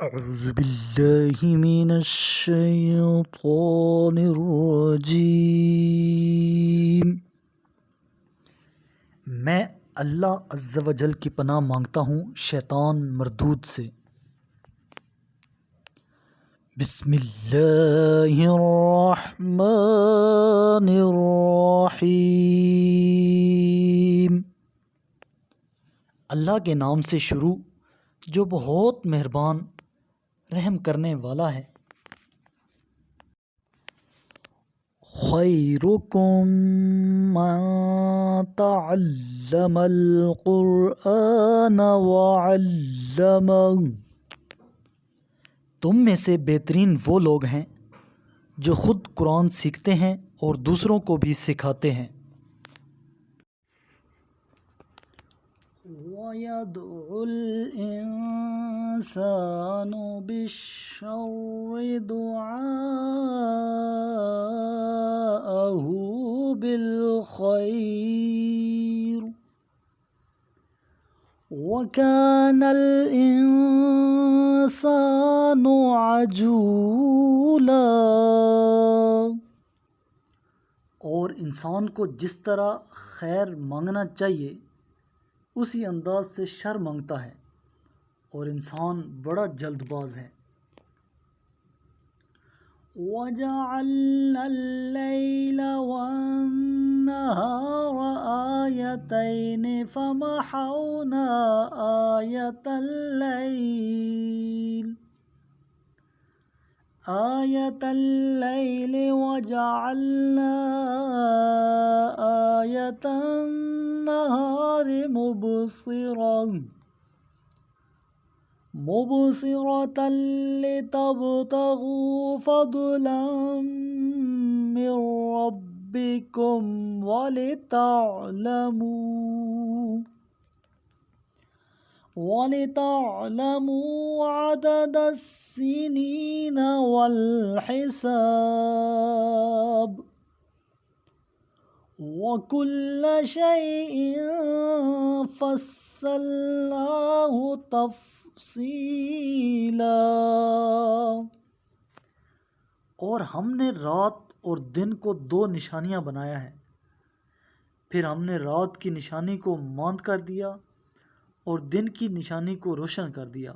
أعوذ بالله من الشيطان الرجیم۔ میں اللہ عز و جل کی پناہ مانگتا ہوں شیطان مردود سے۔ بسم اللہ الرحمن الرحیم۔ اللہ کے نام سے شروع جو بہت مہربان رحم کرنے والا ہے۔ خیرکم من تعلم القرآن وعلمہ، تم میں سے بہترین وہ لوگ ہیں جو خود قرآن سیکھتے ہیں اور دوسروں کو بھی سکھاتے ہیں۔ وَيَدْعُ الْإِنسَانُ بِالشَّرِّ دُعَاءَهُ بِالْخَيْرِ وَكَانَ الْإِنسَانُ عَجُولًا، اور انسان کو جس طرح خیر مانگنا چاہیے اسی انداز سے شر مانگتا ہے، اور انسان بڑا جلد باز ہے۔ وَجَعَلْنَا اللَّيْلَ وَالنَّهَارَ آيَتَيْنِ فَمَحَوْنَا آيَةَ اللَّيْلِ وَجَعَلْنَا آيَةَ النَّهَارِ مُبْصِرَةً لِتَبْتَغُوا فَضْلًا مِّن رَّبِّكُمْ وَلِتَعْلَمُوا عَدَدَ السِّنِينَ وَالْحِسَابَ وَكُلَّ شَيْءٍ فَصَّلْنَاهُ تَفْصِيلًا۔ اور ہم نے رات اور دن کو دو نشانیاں بنایا ہے، پھر ہم نے رات کی نشانی کو ماند کر دیا اور دن کی نشانی کو روشن کر دیا،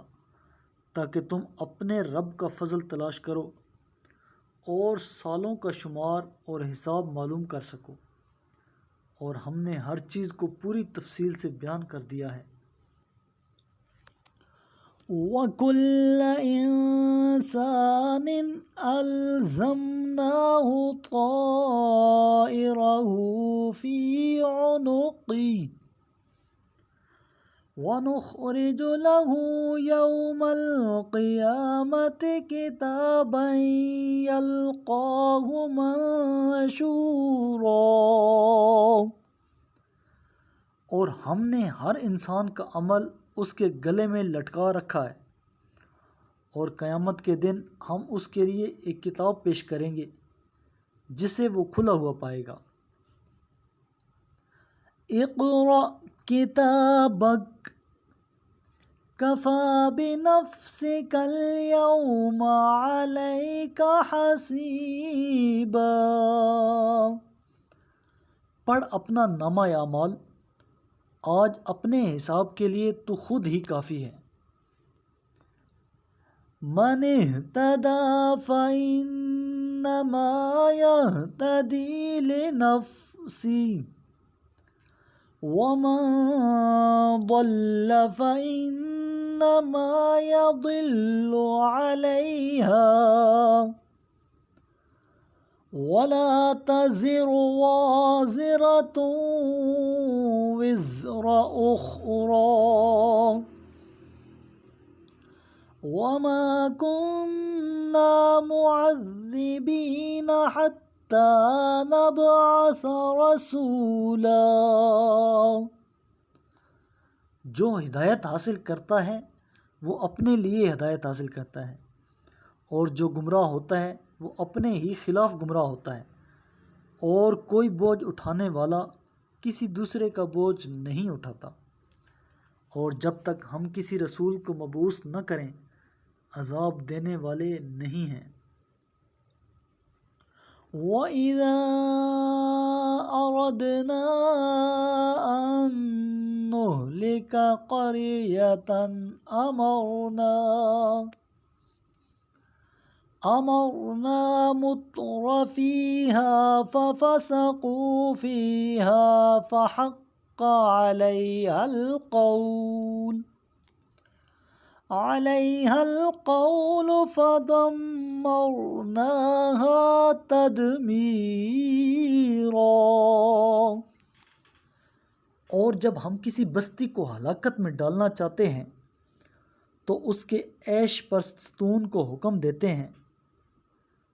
تاکہ تم اپنے رب کا فضل تلاش کرو اور سالوں کا شمار اور حساب معلوم کر سکو، اور ہم نے ہر چیز کو پوری تفصیل سے بیان کر دیا ہے۔ وَكُلَّ إِنسَانٍ أَلْزَمْنَاهُ طَائِرَهُ فِي عُنُقِهِ وَنُخْرِجُ لَهُ يَوْمَ الْقِيَامَةِ كِتَابًا يَلْقَاهُ مَنشُورًا، اور ہم نے ہر انسان کا عمل اس کے گلے میں لٹکا رکھا ہے، اور قیامت کے دن ہم اس کے لیے ایک کتاب پیش کریں گے جسے وہ کھلا ہوا پائے گا۔ اقرأ کتابک کفی بنفسک اليوم علیک حسیبا، پڑھ اپنا نامہ اعمال، آج اپنے حساب کے لیے تو خود ہی کافی ہے۔ من اہتدی فإنما یہتدی لنفسہ ومن ضل فإنما يضل عليها ولا تزر وازرة وزر أخرى وما كنا معذبين حتى نبعث رسولا، جو ہدایت حاصل کرتا ہے وہ اپنے لیے ہدایت حاصل کرتا ہے، اور جو گمراہ ہوتا ہے وہ اپنے ہی خلاف گمراہ ہوتا ہے، اور کوئی بوجھ اٹھانے والا کسی دوسرے کا بوجھ نہیں اٹھاتا۔ اور جب تک ہم کسی رسول کو مبعوث نہ کریں عذاب دینے والے نہیں ہیں۔ وَإِذَا أَرَدْنَا أَن نُّهْلِكَ قَرْيَةً أَمَرْنَا مُتْرَ فِيهَا فَفَسَقُوا فِيهَا فَحَقَّ عَلَيْهَا الْقَوْلُ فَدَمَّرْنَاهَا تَدْمِيرًا۔ اور جب ہم کسی بستی کو ہلاکت میں ڈالنا چاہتے ہیں تو اس کے عیش پرستون کو حکم دیتے ہیں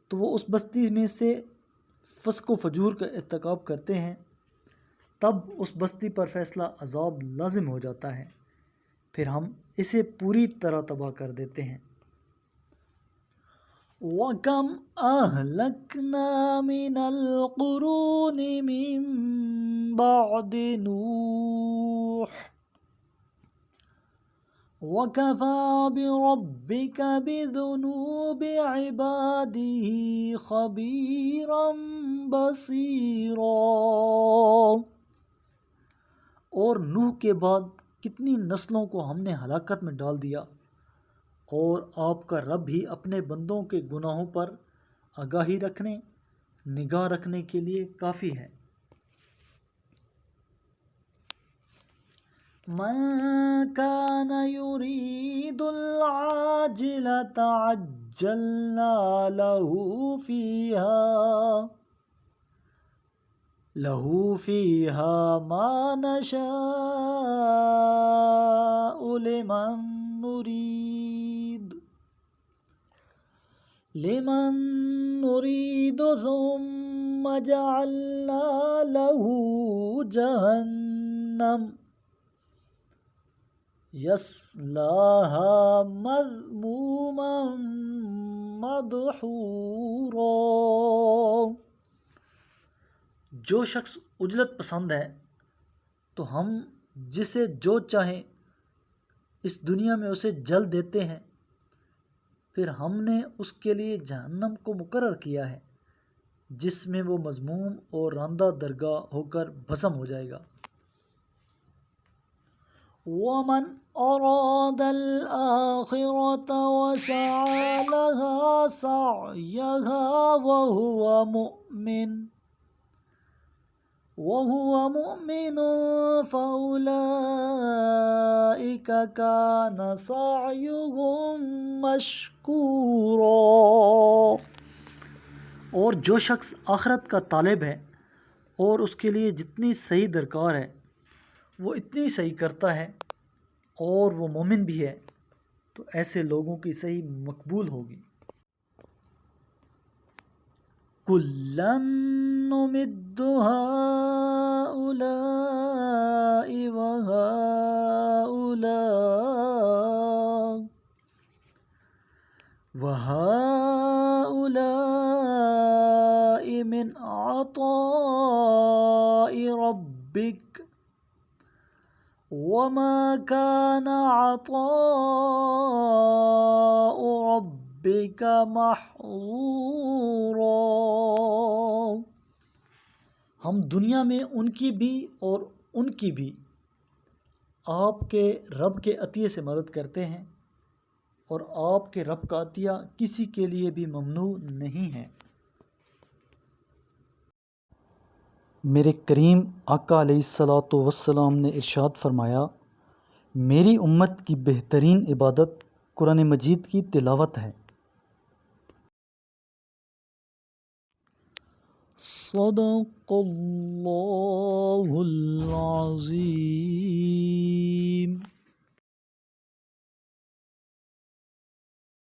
تو وہ اس بستی میں سے فسق و فجور کا ارتکاب کرتے ہیں، تب اس بستی پر فیصلہ عذاب لازم ہو جاتا ہے، پھر ہم اسے پوری طرح تباہ کر دیتے ہیں۔ وَكَمْ أَهْلَكْنَا مِنَ الْقُرُونِ مِن بَعْدِ نُوحٍ وَكَفَى بِرَبِّكَ بِذُنُوبِ عِبَادِهِ خَبِيرًا بَصِيرًا۔ اور نوح کے بعد کتنی نسلوں کو ہم نے ہلاکت میں ڈال دیا، اور آپ کا رب ہی اپنے بندوں کے گناہوں پر آگاہی رکھنے، نگاہ رکھنے کے لیے کافی ہے۔ مَن كَانَ يُرِيدُ الْعَاجِلَةَ عَجَّلْنَا لَهُ فِيهَا مَا نَشَاءُ لِمَن نُّرِيدُ ثُمَّ جَعَلْنَا لَهُ جَهَنَّمَ يَصْلَاهَا مَذْمُومًا مَدْحُورًا۔ جو شخص عجلت پسند ہے تو ہم جسے جو چاہیں اس دنیا میں اسے جل دیتے ہیں، پھر ہم نے اس کے لیے جہنم کو مقرر کیا ہے جس میں وہ مذموم اور راندہ درگاہ ہو کر بھسم ہو جائے گا۔ وَمَنْ أَرَادَ الْآخِرَةَ وَسَعَى لَهَا سَعْيَهَا وَهُوَ مُؤْمِنٌ فَأُولَئِكَ كَانَ سَعْيُهُمْ مَشْكُورًا۔ اور جو شخص آخرت کا طالب ہے اور اس کے لیے جتنی صحیح درکار ہے وہ اتنی صحیح کرتا ہے اور وہ مومن بھی ہے تو ایسے لوگوں کی صحیح مقبول ہوگی۔ كُلًّا نُّمِدُّ هَٰؤُلَاءِ وَهَٰؤُلَاءِ مِنْ عَطَاءِ رَبِّكَ وَمَا كَانَ عَطَاءُ رَبِّكَ مَحْظُورًا۔ ہم دنیا میں ان کی بھی اور ان کی بھی آپ کے رب کے عطیے سے مدد کرتے ہیں، اور آپ کے رب کا عطیہ کسی کے لیے بھی ممنوع نہیں ہے۔ میرے کریم آقا علیہ الصلاۃ والسلام نے ارشاد فرمایا، میری امت کی بہترین عبادت قرآن مجید کی تلاوت ہے۔ صدق اللہ العظیم۔